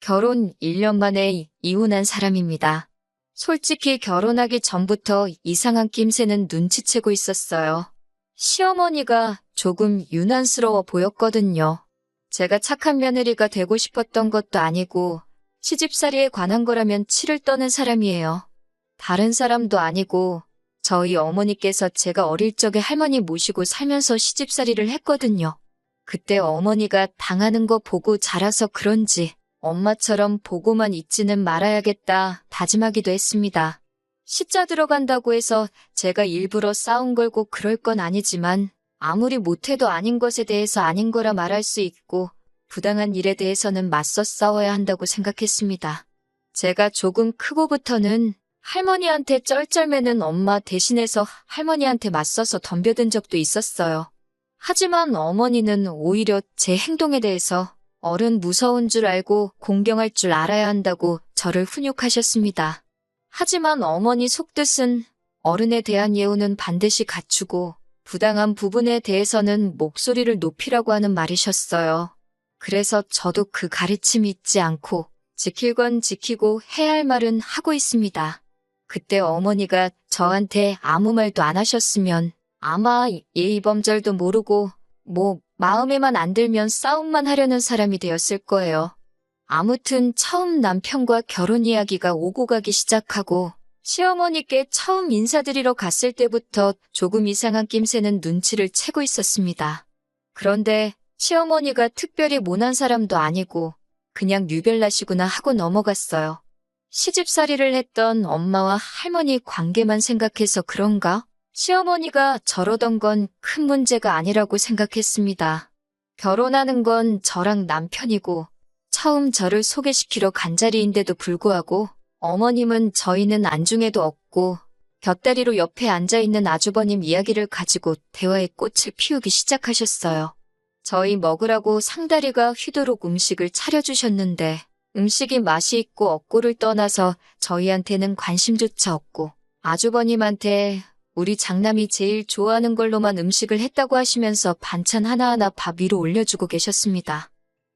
결혼 1년 만에 이혼한 사람입니다. 솔직히 결혼하기 전부터 이상한 낌새는 눈치채고 있었어요. 시어머니가 조금 유난스러워 보였거든요. 제가 착한 며느리가 되고 싶었던 것도 아니고 시집살이에 관한 거라면 치를 떠는 사람이에요. 다른 사람도 아니고 저희 어머니께서 제가 어릴 적에 할머니 모시고 살면서 시집살이를 했거든요. 그때 어머니가 당하는 거 보고 자라서 그런지 엄마처럼 보고만 있지는 말아야겠다 다짐하기도 했습니다. 시자 들어간다고 해서 제가 일부러 싸운 걸고 그럴 건 아니지만 아무리 못해도 아닌 것에 대해서 아닌 거라 말할 수 있고 부당한 일에 대해서는 맞서 싸워야 한다고 생각했습니다. 제가 조금 크고부터는 할머니한테 쩔쩔매는 엄마 대신해서 할머니한테 맞서서 덤벼든 적도 있었어요. 하지만 어머니는 오히려 제 행동에 대해서 어른 무서운 줄 알고 공경할 줄 알아야 한다고 저를 훈육하셨습니다. 하지만 어머니 속뜻은 어른에 대한 예우는 반드시 갖추고 부당한 부분에 대해서는 목소리를 높이라고 하는 말이셨어요. 그래서 저도 그 가르침이 잊지 않고 지킬 건 지키고 해야 할 말은 하고 있습니다. 그때 어머니가 저한테 아무 말도 안 하셨으면 아마 예의범절도 모르고 마음에만 안 들면 싸움만 하려는 사람이 되었을 거예요. 아무튼 처음 남편과 결혼 이야기가 오고 가기 시작하고 시어머니께 처음 인사드리러 갔을 때부터 조금 이상한 낌새는 눈치를 채고 있었습니다. 그런데 시어머니가 특별히 모난 사람도 아니고 그냥 유별나시구나 하고 넘어갔어요. 시집살이를 했던 엄마와 할머니 관계만 생각해서 그런가? 시어머니가 저러던 건 큰 문제가 아니라고 생각했습니다. 결혼하는 건 저랑 남편이고 처음 저를 소개시키러 간 자리인데도 불구하고 어머님은 저희는 안중에도 없고 곁다리로 옆에 앉아있는 아주버님 이야기를 가지고 대화의 꽃을 피우기 시작하셨어요. 저희 먹으라고 상다리가 휘도록 음식을 차려주셨는데 음식이 맛이 있고 없고를 떠나서 저희한테는 관심조차 없고 아주버님한테 우리 장남이 제일 좋아하는 걸로만 음식을 했다고 하시면서 반찬 하나하나 밥 위로 올려주고 계셨습니다.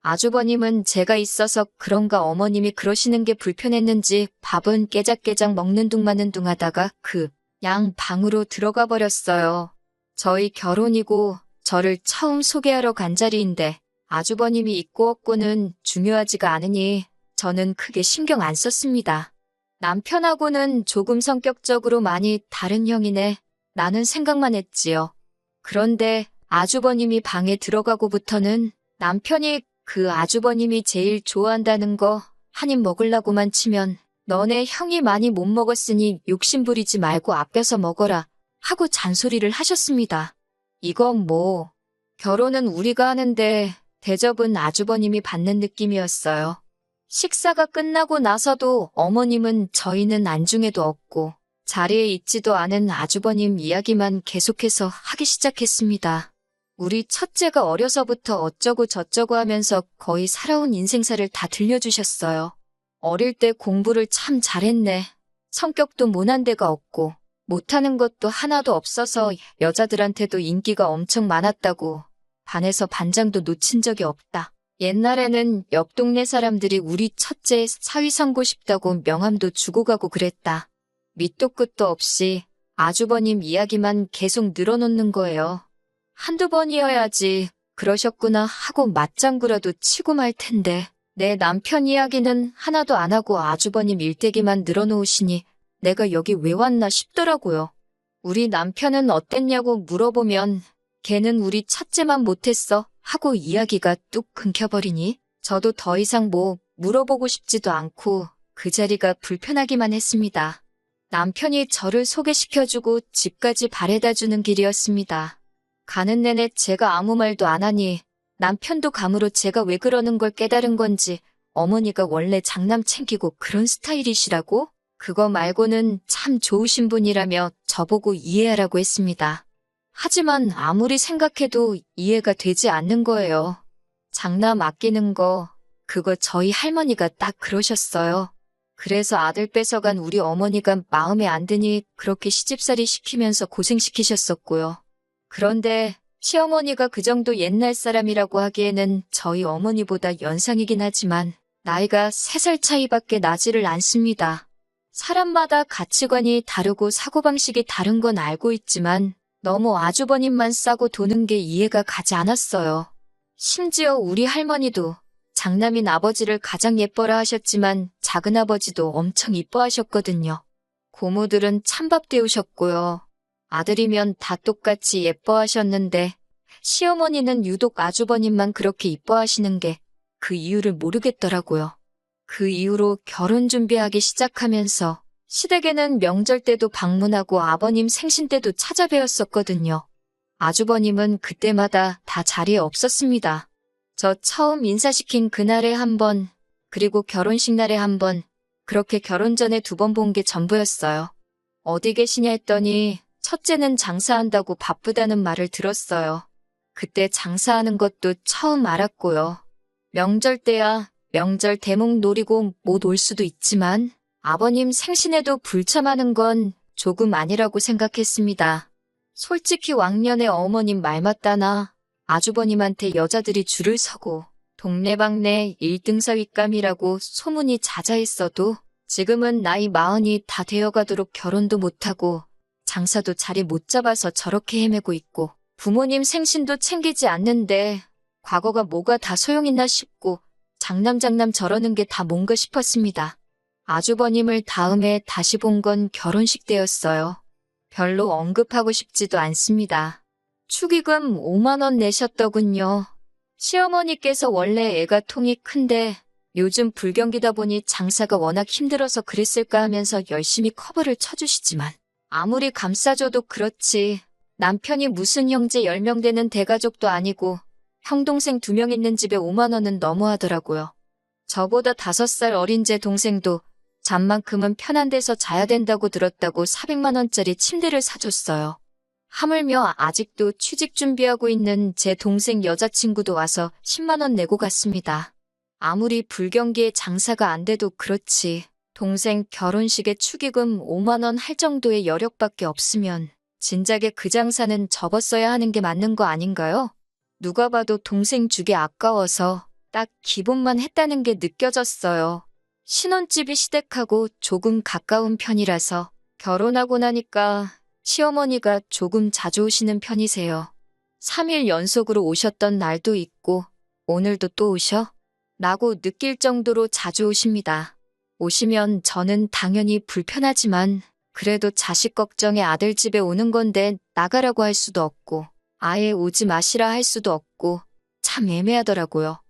아주버님은 제가 있어서 그런가 어머님이 그러시는 게 불편했는지 밥은 깨작깨작 먹는 둥 마는 둥 하다가 그냥 방으로 들어가 버렸어요. 저희 결혼이고 저를 처음 소개하러 간 자리인데 아주버님이 있고 없고는 중요하지가 않으니 저는 크게 신경 안 썼습니다. 남편하고는 조금 성격적으로 많이 다른 형이네 라는 생각만 했지요. 그런데 아주버님이 방에 들어가고부터는 남편이 그 아주버님이 제일 좋아한다는 거 한 입 먹으려고만 치면 너네 형이 많이 못 먹었으니 욕심 부리지 말고 아껴서 먹어라 하고 잔소리를 하셨습니다. 이건 결혼은 우리가 하는데 대접은 아주버님이 받는 느낌이었어요. 식사가 끝나고 나서도 어머님은 저희는 안중에도 없고 자리에 있지도 않은 아주버님 이야기만 계속해서 하기 시작했습니다. 우리 첫째가 어려서부터 어쩌고 저쩌고 하면서 거의 살아온 인생사를 다 들려주셨어요. 어릴 때 공부를 참 잘했네. 성격도 모난 데가 없고 못하는 것도 하나도 없어서 여자들한테도 인기가 엄청 많았다고 반에서 반장도 놓친 적이 없다. 옛날에는 옆 동네 사람들이 우리 첫째 사위 삼고 싶다고 명함도 주고 가고 그랬다. 밑도 끝도 없이 아주버님 이야기만 계속 늘어놓는 거예요. 한두 번이어야지 그러셨구나 하고 맞장구라도 치고 말 텐데 내 남편 이야기는 하나도 안 하고 아주버님 일대기만 늘어놓으시니 내가 여기 왜 왔나 싶더라고요. 우리 남편은 어땠냐고 물어보면 걔는 우리 첫째만 못했어 하고 이야기가 뚝 끊겨버리니 저도 더 이상 물어보고 싶지도 않고 그 자리가 불편하기만 했습니다. 남편이 저를 소개시켜주고 집까지 바래다주는 길이었습니다. 가는 내내 제가 아무 말도 안 하니 남편도 감으로 제가 왜 그러는 걸 깨달은 건지 어머니가 원래 장남 챙기고 그런 스타일이시라고? 그거 말고는 참 좋으신 분이라며 저보고 이해하라고 했습니다. 하지만 아무리 생각해도 이해가 되지 않는 거예요. 장남 아끼는 거, 그거 저희 할머니가 딱 그러셨어요. 그래서 아들 뺏어간 우리 어머니가 마음에 안 드니 그렇게 시집살이 시키면서 고생시키셨었고요. 그런데 시어머니가 그 정도 옛날 사람이라고 하기에는 저희 어머니보다 연상이긴 하지만 나이가 3살 차이밖에 나지를 않습니다. 사람마다 가치관이 다르고 사고방식이 다른 건 알고 있지만 너무 아주버님만 싸고 도는 게 이해가 가지 않았어요. 심지어 우리 할머니도 장남인 아버지를 가장 예뻐라 하셨지만 작은아버지도 엄청 이뻐하셨거든요. 고모들은 찬밥 데우셨고요. 아들이면 다 똑같이 예뻐하셨는데 시어머니는 유독 아주버님만 그렇게 이뻐하시는 게 그 이유를 모르겠더라고요. 그 이후로 결혼 준비하기 시작하면서 시댁에는 명절 때도 방문하고 아버님 생신 때도 찾아뵈었었거든요. 아주버님은 그때마다 다 자리에 없었습니다. 저 처음 인사시킨 그날에 한 번, 그리고 결혼식 날에 한 번, 그렇게 결혼 전에 2번 본 게 전부였어요. 어디 계시냐 했더니 첫째는 장사한다고 바쁘다는 말을 들었어요. 그때 장사하는 것도 처음 알았고요. 명절 때야 명절 대목 노리고 못 올 수도 있지만 아버님 생신에도 불참하는 건 조금 아니라고 생각했습니다. 솔직히 왕년에 어머님 말 맞다나 아주버님한테 여자들이 줄을 서고 동네방네 1등사 윗감이라고 소문이 자자했어도 지금은 나이 40이 다 되어가도록 결혼도 못하고 장사도 자리 못 잡아서 저렇게 헤매고 있고 부모님 생신도 챙기지 않는데 과거가 뭐가 다 소용있나 싶고 장남 저러는 게 다 뭔가 싶었습니다. 아주버님을 다음에 다시 본 건 결혼식 때였어요. 별로 언급하고 싶지도 않습니다. 축의금 5만 원 내셨더군요. 시어머니께서 원래 애가 통이 큰데 요즘 불경기다 보니 장사가 워낙 힘들어서 그랬을까 하면서 열심히 커버를 쳐주시지만 아무리 감싸줘도 그렇지 남편이 무슨 형제 10명 되는 대가족도 아니고 형 동생 2명 있는 집에 5만 원은 너무하더라고요. 저보다 5살 어린 제 동생도 잠만큼은 편한 데서 자야 된다고 들었다고 400만 원짜리 침대를 사줬어요. 하물며 아직도 취직 준비하고 있는 제 동생 여자친구도 와서 10만 원 내고 갔습니다. 아무리 불경기에 장사가 안 돼도 그렇지 동생 결혼식에 축의금 5만 원 할 정도의 여력밖에 없으면 진작에 그 장사는 접었어야 하는 게 맞는 거 아닌가요? 누가 봐도 동생 주기 아까워서 딱 기본만 했다는 게 느껴졌어요. 신혼집이 시댁하고 조금 가까운 편이라서 결혼하고 나니까 시어머니가 조금 자주 오시는 편이세요. 3일 연속으로 오셨던 날도 있고 오늘도 또 오셔? 라고 느낄 정도로 자주 오십니다. 오시면 저는 당연히 불편하지만 그래도 자식 걱정에 아들 집에 오는 건데 나가라고 할 수도 없고 아예 오지 마시라 할 수도 없고 참 애매하더라고요.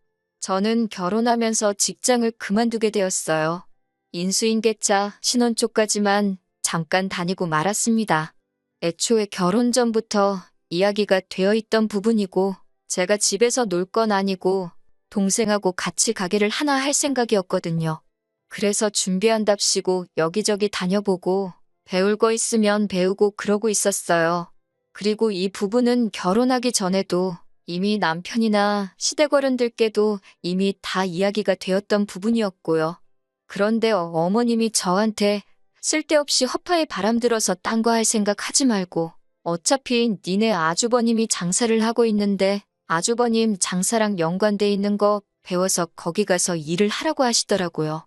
저는 결혼하면서 직장을 그만두게 되었어요. 인수인계차 신혼 초까지만 잠깐 다니고 말았습니다. 애초에 결혼 전부터 이야기가 되어 있던 부분이고 제가 집에서 놀 건 아니고 동생하고 같이 가게를 하나 할 생각이었거든요. 그래서 준비한답시고 여기저기 다녀보고 배울 거 있으면 배우고 그러고 있었어요. 그리고 이 부분은 결혼하기 전에도 이미 남편이나 시댁 어른들께도 이미 다 이야기가 되었던 부분이었고요. 그런데 어머님이 저한테 쓸데없이 허파에 바람 들어서 딴 거 할 생각 하지 말고 어차피 니네 아주버님이 장사를 하고 있는데 아주버님 장사랑 연관돼 있는 거 배워서 거기 가서 일을 하라고 하시더라고요.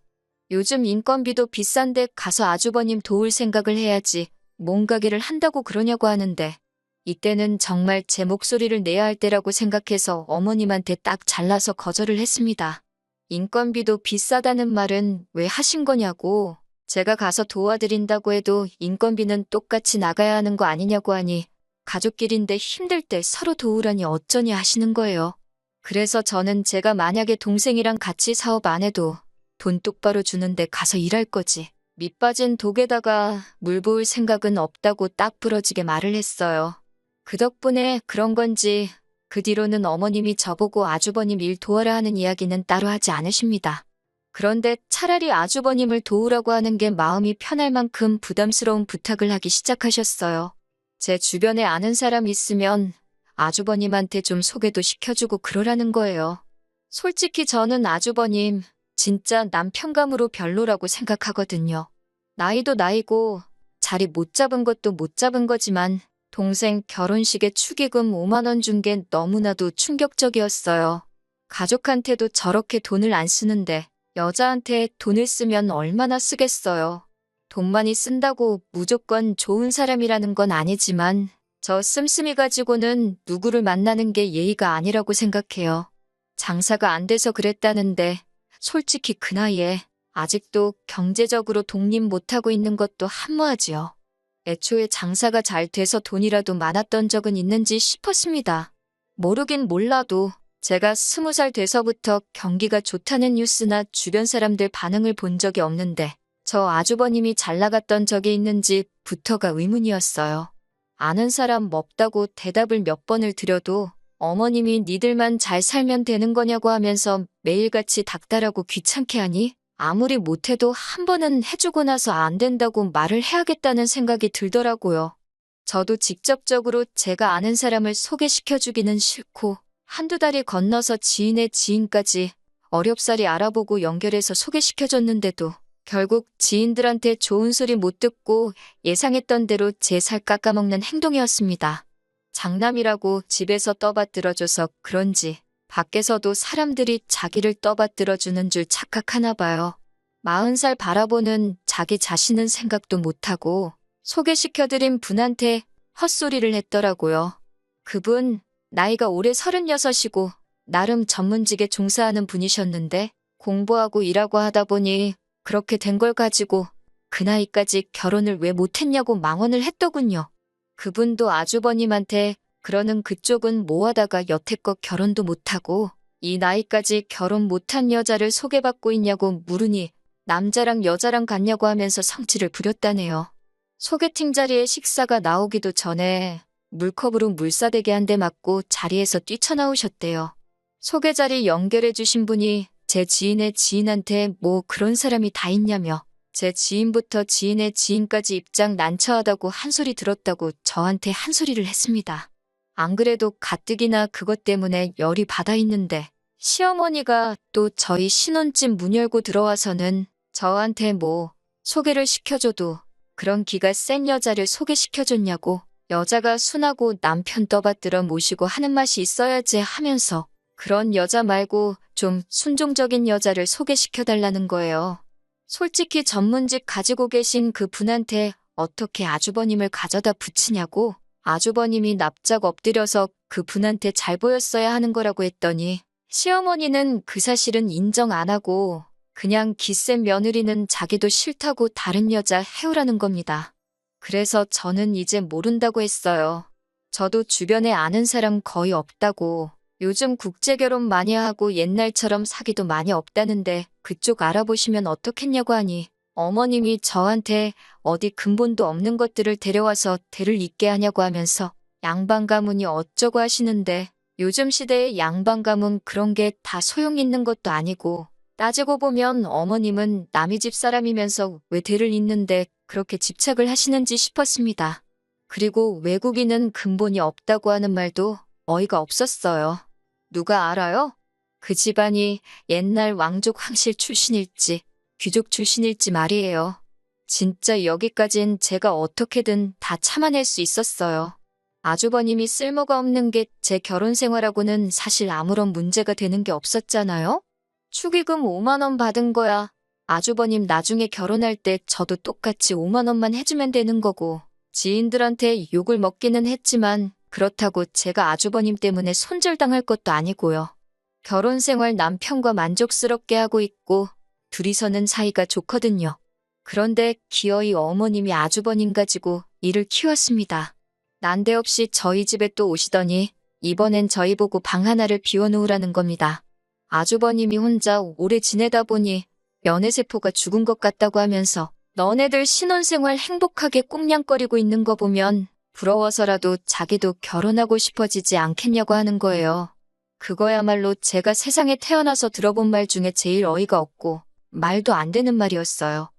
요즘 인건비도 비싼데 가서 아주버님 도울 생각을 해야지 뭔 가게를 한다고 그러냐고 하는데 이때는 정말 제 목소리를 내야 할 때라고 생각해서 어머님한테 딱 잘라서 거절을 했습니다. 인건비도 비싸다는 말은 왜 하신 거냐고 제가 가서 도와드린다고 해도 인건비는 똑같이 나가야 하는 거 아니냐고 하니 가족끼리인데 힘들 때 서로 도우라니 어쩌니 하시는 거예요. 그래서 저는 제가 만약에 동생이랑 같이 사업 안 해도 돈 똑바로 주는데 가서 일할 거지. 밑 빠진 독에다가 물 부을 생각은 없다고 딱 부러지게 말을 했어요. 그 덕분에 그런 건지 그 뒤로는 어머님이 저보고 아주버님 일 도와라 하는 이야기는 따로 하지 않으십니다. 그런데 차라리 아주버님을 도우라고 하는 게 마음이 편할 만큼 부담스러운 부탁을 하기 시작하셨어요. 제 주변에 아는 사람 있으면 아주버님한테 좀 소개도 시켜주고 그러라는 거예요. 솔직히 저는 아주버님 진짜 남편감으로 별로라고 생각하거든요. 나이도 나이고 자리 못 잡은 것도 못 잡은 거지만 동생 결혼식에 축의금 5만 원 준 게 너무나도 충격적이었어요. 가족한테도 저렇게 돈을 안 쓰는데 여자한테 돈을 쓰면 얼마나 쓰겠어요. 돈 많이 쓴다고 무조건 좋은 사람이라는 건 아니지만 저 씀씀이 가지고는 누구를 만나는 게 예의가 아니라고 생각해요. 장사가 안 돼서 그랬다는데 솔직히 그 나이에 아직도 경제적으로 독립 못하고 있는 것도 한무하지요. 애초에 장사가 잘 돼서 돈이라도 많았던 적은 있는지 싶었습니다. 모르긴 몰라도 제가 20살 돼서부터 경기가 좋다는 뉴스나 주변 사람들 반응을 본 적이 없는데 저 아주버님이 잘 나갔던 적이 있는지부터가 의문이었어요. 아는 사람 없다고 대답을 몇 번을 드려도 어머님이 니들만 잘 살면 되는 거냐고 하면서 매일같이 닥달하고 귀찮게 하니 아무리 못해도 한 번은 해주고 나서 안 된다고 말을 해야겠다는 생각이 들더라고요. 저도 직접적으로 제가 아는 사람을 소개시켜주기는 싫고 한두 달이 건너서 지인의 지인까지 어렵사리 알아보고 연결해서 소개시켜줬는데도 결국 지인들한테 좋은 소리 못 듣고 예상했던 대로 제 살 깎아먹는 행동이었습니다. 장남이라고 집에서 떠받들어줘서 그런지 밖에서도 사람들이 자기를 떠받들어주는 줄 착각하나 봐요. 40살 바라보는 자기 자신은 생각도 못하고 소개시켜드린 분한테 헛소리를 했더라고요. 그분 나이가 올해 36이고 나름 전문직에 종사하는 분이셨는데 공부하고 일하고 하다 보니 그렇게 된 걸 가지고 그 나이까지 결혼을 왜 못했냐고 망언을 했더군요. 그분도 아주버님한테 그러는 그쪽은 뭐하다가 여태껏 결혼도 못하고 이 나이까지 결혼 못한 여자를 소개받고 있냐고 물으니 남자랑 여자랑 같냐고 하면서 성질을 부렸다네요. 소개팅 자리에 식사가 나오기도 전에 물컵으로 물사대기 한 대 맞고 자리에서 뛰쳐나오셨대요. 소개 자리 연결해 주신 분이 제 지인의 지인한테 뭐 그런 사람이 다 있냐며 제 지인부터 지인의 지인까지 입장 난처하다고 한 소리 들었다고 저한테 한 소리를 했습니다. 안 그래도 가뜩이나 그것 때문에 열이 받아 있는데 시어머니가 또 저희 신혼집 문 열고 들어와서는 저한테 뭐 소개를 시켜줘도 그런 기가 센 여자를 소개시켜줬냐고 여자가 순하고 남편 떠받들어 모시고 하는 맛이 있어야지 하면서 그런 여자 말고 좀 순종적인 여자를 소개시켜달라는 거예요. 솔직히 전문직 가지고 계신 그 분한테 어떻게 아주버님을 가져다 붙이냐고 아주버님이 납작 엎드려서 그 분한테 잘 보였어야 하는 거라고 했더니 시어머니는 그 사실은 인정 안 하고 그냥 기센 며느리는 자기도 싫다고 다른 여자 해오라는 겁니다. 그래서 저는 이제 모른다고 했어요. 저도 주변에 아는 사람 거의 없다고 요즘 국제결혼 많이 하고 옛날처럼 사기도 많이 없다는데 그쪽 알아보시면 어떻겠냐고 하니 어머님이 저한테 어디 근본도 없는 것들을 데려와서 대를 잇게 하냐고 하면서 양반 가문이 어쩌고 하시는데 요즘 시대의 양반 가문 그런 게 다 소용 있는 것도 아니고 따지고 보면 어머님은 남의 집 사람이면서 왜 대를 잇는데 그렇게 집착을 하시는지 싶었습니다. 그리고 외국인은 근본이 없다고 하는 말도 어이가 없었어요. 누가 알아요? 그 집안이 옛날 왕족 황실 출신일지 귀족 출신일지 말이에요. 진짜 여기까진 제가 어떻게든 다 참아낼 수 있었어요. 아주버님이 쓸모가 없는 게 제 결혼 생활하고는 사실 아무런 문제가 되는 게 없었잖아요? 축의금 5만 원 받은 거야. 아주버님 나중에 결혼할 때 저도 똑같이 5만 원만 해주면 되는 거고 지인들한테 욕을 먹기는 했지만 그렇다고 제가 아주버님 때문에 손절당할 것도 아니고요. 결혼 생활 남편과 만족스럽게 하고 있고 둘이서는 사이가 좋거든요. 그런데 기어이 어머님이 아주버님 가지고 일을 키웠습니다. 난데없이 저희 집에 또 오시더니 이번엔 저희 보고 방 하나를 비워놓으라는 겁니다. 아주버님이 혼자 오래 지내다 보니 연애세포가 죽은 것 같다고 하면서 너네들 신혼생활 행복하게 꽁냥거리고 있는 거 보면 부러워서라도 자기도 결혼하고 싶어지지 않겠냐고 하는 거예요. 그거야말로 제가 세상에 태어나서 들어본 말 중에 제일 어이가 없고 말도 안 되는 말이었어요.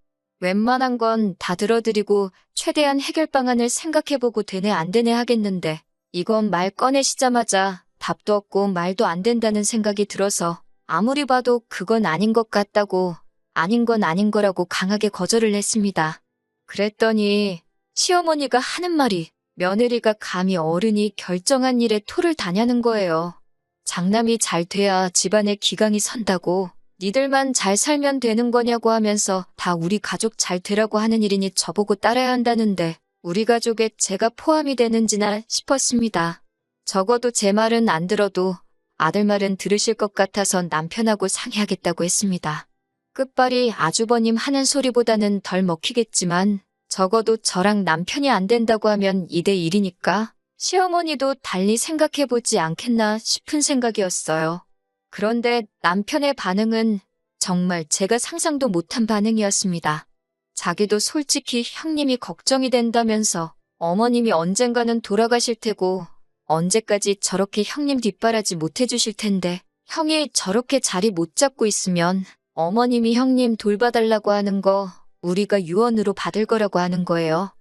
웬만한 건 다 들어드리고 최대한 해결 방안을 생각해보고 되네 안 되네 하겠는데 이건 말 꺼내시자마자 답도 없고 말도 안 된다는 생각이 들어서 아무리 봐도 그건 아닌 것 같다고 아닌 건 아닌 거라고 강하게 거절을 했습니다. 그랬더니 시어머니가 하는 말이 며느리가 감히 어른이 결정한 일에 토를 다냐는 거예요. 장남이 잘 돼야 집안에 기강이 선다고 니들만 잘 살면 되는 거냐고 하면서 다 우리 가족 잘 되라고 하는 일이니 저보고 따라야 한다는데 우리 가족에 제가 포함이 되는지나 싶었습니다. 적어도 제 말은 안 들어도 아들 말은 들으실 것 같아서 남편하고 상의하겠다고 했습니다. 끝발이 아주버님 하는 소리보다는 덜 먹히겠지만 적어도 저랑 남편이 안 된다고 하면 2대1이니까 시어머니도 달리 생각해보지 않겠나 싶은 생각이었어요. 그런데 남편의 반응은 정말 제가 상상도 못한 반응이었습니다. 자기도 솔직히 형님이 걱정이 된다면서 어머님이 언젠가는 돌아가실 테고 언제까지 저렇게 형님 뒷바라지 못 해주실 텐데 형이 저렇게 자리 못 잡고 있으면 어머님이 형님 돌봐달라고 하는 거 우리가 유언으로 받을 거라고 하는 거예요.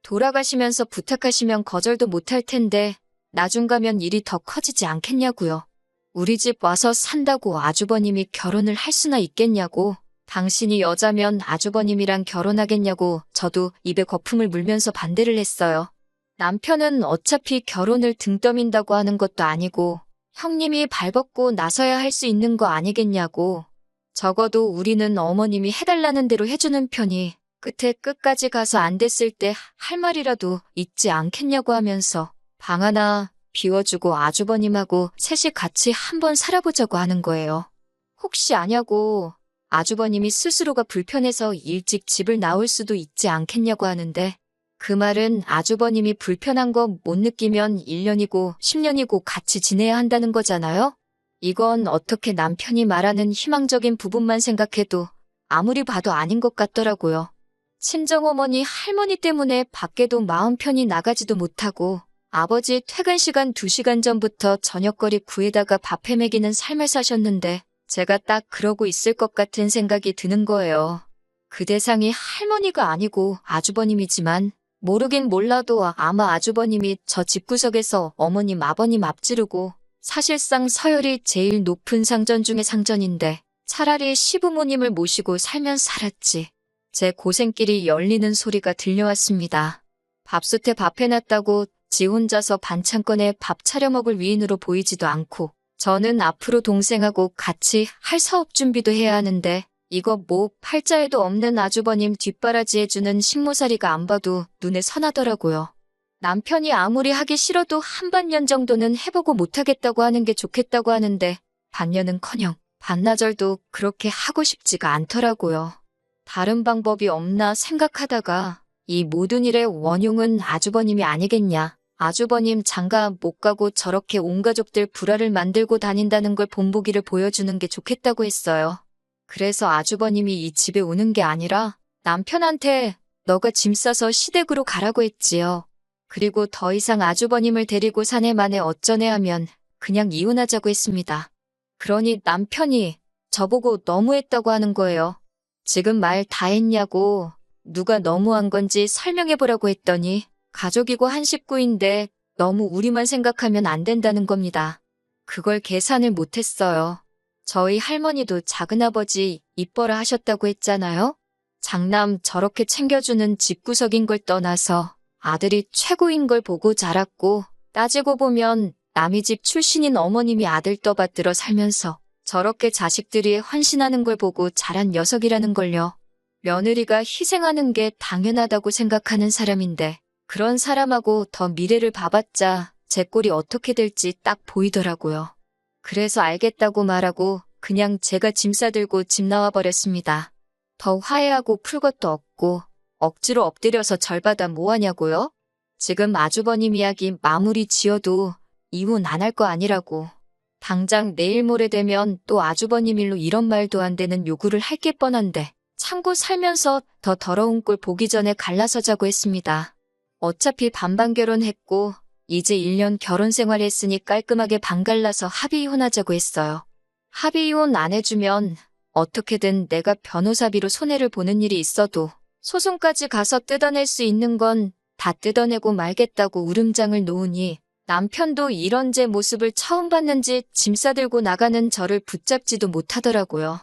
돌아가시면서 부탁하시면 거절도 못할 텐데 나중 가면 일이 더 커지지 않겠냐고요. 우리 집 와서 산다고 아주버님이 결혼을 할 수나 있겠냐고. 당신이 여자면 아주버님이랑 결혼하겠냐고 저도 입에 거품을 물면서 반대를 했어요. 남편은 어차피 결혼을 등 떠민다고 하는 것도 아니고 형님이 발벗고 나서야 할 수 있는 거 아니겠냐고. 적어도 우리는 어머님이 해달라는 대로 해주는 편이 끝에 끝까지 가서 안 됐을 때 할 말이라도 있지 않겠냐고 하면서 방 하나 비워주고 아주버님하고 셋이 같이 한번 살아보자고 하는 거예요. 혹시 아냐고 아주버님이 스스로가 불편해서 일찍 집을 나올 수도 있지 않겠냐고 하는데 그 말은 아주버님이 불편한 거 못 느끼면 1년이고 10년이고 같이 지내야 한다는 거잖아요? 이건 어떻게 남편이 말하는 희망적인 부분만 생각해도 아무리 봐도 아닌 것 같더라고요. 친정어머니 할머니 때문에 밖에도 마음 편히 나가지도 못하고 아버지 퇴근 시간 2시간 전부터 저녁거리 구해다가 밥 해먹이는 삶을 사셨는데 제가 딱 그러고 있을 것 같은 생각이 드는 거예요. 그 대상이 할머니가 아니고 아주버님이지만 모르긴 몰라도 아마 아주버님이 저 집구석에서 어머님 아버님 앞지르고 사실상 서열이 제일 높은 상전 중의 상전인데 차라리 시부모님을 모시고 살면 살았지. 제 고생길이 열리는 소리가 들려왔습니다. 밥솥에 밥 해놨다고 지 혼자서 반찬 꺼내 밥 차려 먹을 위인으로 보이지도 않고 저는 앞으로 동생하고 같이 할 사업 준비도 해야 하는데 이거 뭐 팔자에도 없는 아주버님 뒷바라지 해주는 식모살이가 안 봐도 눈에 선하더라고요. 남편이 아무리 하기 싫어도 한 반년 정도는 해보고 못하겠다고 하는 게 좋겠다고 하는데 반년은커녕 반나절도 그렇게 하고 싶지가 않더라고요. 다른 방법이 없나 생각하다가 이 모든 일의 원흉은 아주버님이 아니겠냐. 아주버님 장가 못 가고 저렇게 온 가족들 불화를 만들고 다닌다는 걸 본보기를 보여주는 게 좋겠다고 했어요. 그래서 아주버님이 이 집에 오는 게 아니라 남편한테 너가 짐 싸서 시댁으로 가라고 했지요. 그리고 더 이상 아주버님을 데리고 사내 만에 어쩌네 하면 그냥 이혼하자고 했습니다. 그러니 남편이 저보고 너무했다고 하는 거예요. 지금 말 다 했냐고 누가 너무한 건지 설명해보라고 했더니 가족이고 한 식구인데 너무 우리만 생각하면 안 된다는 겁니다. 그걸 계산을 못했어요. 저희 할머니도 작은아버지 이뻐라 하셨다고 했잖아요. 장남 저렇게 챙겨주는 집구석인 걸 떠나서 아들이 최고인 걸 보고 자랐고 따지고 보면 남의 집 출신인 어머님이 아들 떠받들어 살면서 저렇게 자식들이 헌신하는 걸 보고 자란 녀석이라는 걸요. 며느리가 희생하는 게 당연하다고 생각하는 사람인데 그런 사람하고 더 미래를 봐봤자 제 꼴이 어떻게 될지 딱 보이더라고요. 그래서 알겠다고 말하고 그냥 제가 짐 싸들고 집 나와버렸습니다. 더 화해하고 풀 것도 없고 억지로 엎드려서 절받아 뭐하냐고요? 지금 아주버님 이야기 마무리 지어도 이혼 안 할 거 아니라고. 당장 내일 모레 되면 또 아주버님 일로 이런 말도 안 되는 요구를 할 게 뻔한데 참고 살면서 더 더러운 꼴 보기 전에 갈라서자고 했습니다. 어차피 반반 결혼했고 이제 1년 결혼 생활했으니 깔끔하게 반 갈라서 합의 이혼하자고 했어요. 합의 이혼 안 해주면 어떻게든 내가 변호사비로 손해를 보는 일이 있어도 소송까지 가서 뜯어낼 수 있는 건 다 뜯어내고 말겠다고 울음장을 놓으니 남편도 이런 제 모습을 처음 봤는지 짐 싸들고 나가는 저를 붙잡지도 못하더라고요.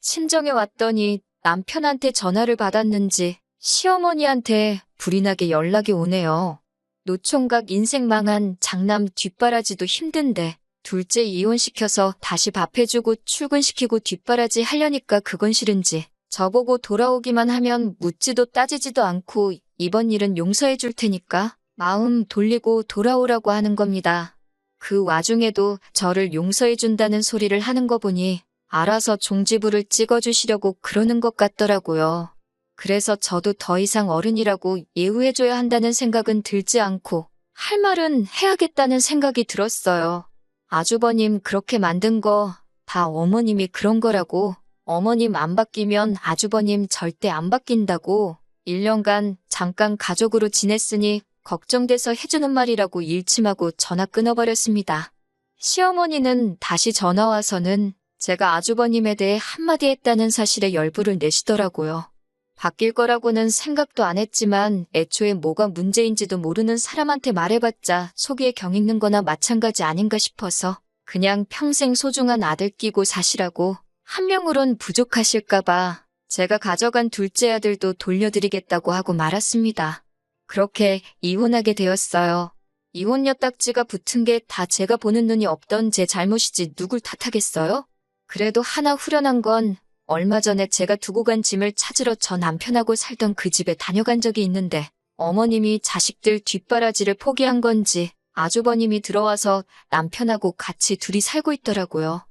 친정에 왔더니 남편한테 전화를 받았는지 시어머니한테 불이 나게 연락이 오네요. 노총각 인생 망한 장남 뒷바라지도 힘든데 둘째 이혼시켜서 다시 밥 해주고 출근시키고 뒷바라지 하려니까 그건 싫은지 저보고 돌아오기만 하면 묻지도 따지지도 않고 이번 일은 용서해 줄 테니까 마음 돌리고 돌아오라고 하는 겁니다. 그 와중에도 저를 용서해 준다는 소리를 하는 거 보니 알아서 종지부를 찍어주시려고 그러는 것 같더라고요. 그래서 저도 더 이상 어른이라고 예우해줘야 한다는 생각은 들지 않고 할 말은 해야겠다는 생각이 들었어요. 아주버님 그렇게 만든 거 다 어머님이 그런 거라고. 어머님 안 바뀌면 아주버님 절대 안 바뀐다고. 1년간 잠깐 가족으로 지냈으니 걱정돼서 해주는 말이라고 일침하고 전화 끊어버렸습니다. 시어머니는 다시 전화 와서는 제가 아주버님에 대해 한마디 했다는 사실에 열불을 내시더라고요. 바뀔 거라고는 생각도 안 했지만 애초에 뭐가 문제인지도 모르는 사람한테 말해봤자 속이에 경 읽는 거나 마찬가지 아닌가 싶어서 그냥 평생 소중한 아들 끼고 사시라고 한 명으론 부족하실까봐 제가 가져간 둘째 아들도 돌려드리겠다고 하고 말았습니다. 그렇게 이혼하게 되었어요. 이혼녀 딱지가 붙은 게 다 제가 보는 눈이 없던 제 잘못이지 누굴 탓하겠어요? 그래도 하나 후련한 건 얼마 전에 제가 두고 간 짐을 찾으러 저 남편하고 살던 그 집에 다녀간 적이 있는데 어머님이 자식들 뒷바라지를 포기한 건지 아주버님이 들어와서 남편하고 같이 둘이 살고 있더라고요.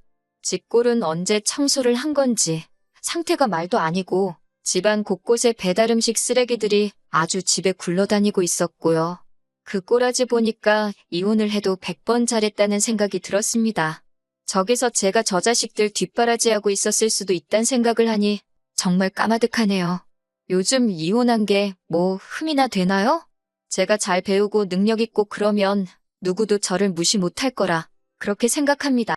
집골은 언제 청소를 한 건지 상태가 말도 아니고 집안 곳곳에 배달음식 쓰레기들이 아주 집에 굴러다니고 있었고요. 그 꼬라지 보니까 이혼을 해도 100번 잘했다는 생각이 들었습니다. 저기서 제가 저 자식들 뒷바라지하고 있었을 수도 있단 생각을 하니 정말 까마득하네요. 요즘 이혼한 게 뭐 흠이나 되나요? 제가 잘 배우고 능력 있고 그러면 누구도 저를 무시 못할 거라 그렇게 생각합니다.